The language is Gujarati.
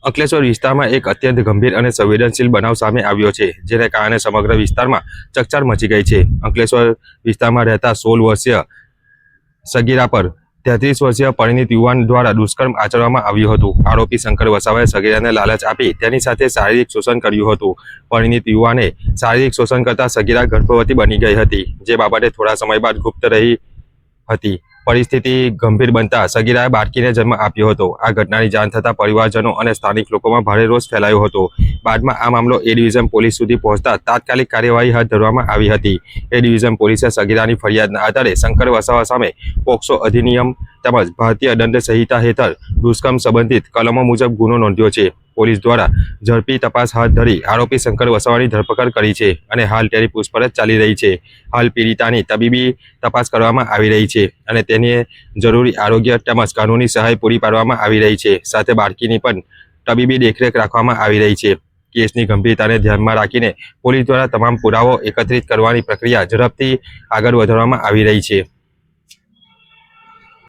અંકલેશ્વર વિસ્તારમાં એક અત્યંત ગંભીર અને સંવેદનશીલ બનાવ સામે આવ્યો છે, જેને કારણે સમગ્ર વિસ્તારમાં ચકચાર મચી ગઈ છે। અંકલેશ્વર વિસ્તારમાં રહેતા 16 વર્ષીય સગીરા પર 33 વર્ષીય પરિણીત યુવાન દ્વારા દુષ્કર્મ આચરવામાં આવ્યું હતું। આરોપી શંકર વસાવાએ સગીરાને લાલચ આપી તેની સાથે શારીરિક શોષણ કર્યું હતું। પરિણીત યુવાને શારીરિક શોષણ કરતા સગીરા ગર્ભવતી બની ગઈ હતી, જે બાબતે થોડા સમય બાદ ગુપ્ત રહી હતી। પરિસ્થિતિ ગંભીર બનતા સગીરાએ બાળકીને જન્મ આપ્યો હતો। આ ઘટનાની જાણ થતાં પરિવારજનો અને સ્થાનિક લોકોમાં ભારે રોષ ફેલાયો હતો। બાદમાં આ મામલો એ ડિવિઝન પોલીસ સુધી પહોંચતા તાત્કાલિક કાર્યવાહી હાથ ધરવામાં આવી હતી। એ ડિવિઝન પોલીસે સગીરાની ફરિયાદના આધારે શંકર વસાવા સામે પોક્સો અધિનિયમ તેમજ ભારતીય દંડ સંહિતા હેઠળ દુષ્કર્મ સંબંધિત કલમો મુજબ ગુનો નોંધ્યો છે। પોલીસ દ્વારા ઝડપી તપાસ હાથ ધરી આરોપી શંકર વસાવાની ધરપકડ કરી છે અને હાલ તેની પૂછપરછ ચાલી રહી છે। હાલ પીડિતાની તબીબી તપાસ કરવામાં આવી રહી છે અને તેને જરૂરી આરોગ્ય તેમજ કાનૂની સહાય પૂરી પાડવામાં આવી રહી છે। સાથે બાળકીની પણ તબીબી દેખરેખ રાખવામાં આવી રહી છે। કેસની ગંભીરતાને ધ્યાનમાં રાખીને પોલીસ દ્વારા તમામ પુરાવો એકત્રિત કરવાની પ્રક્રિયા ઝડપથી આગળ વધારવામાં આવી રહી છે।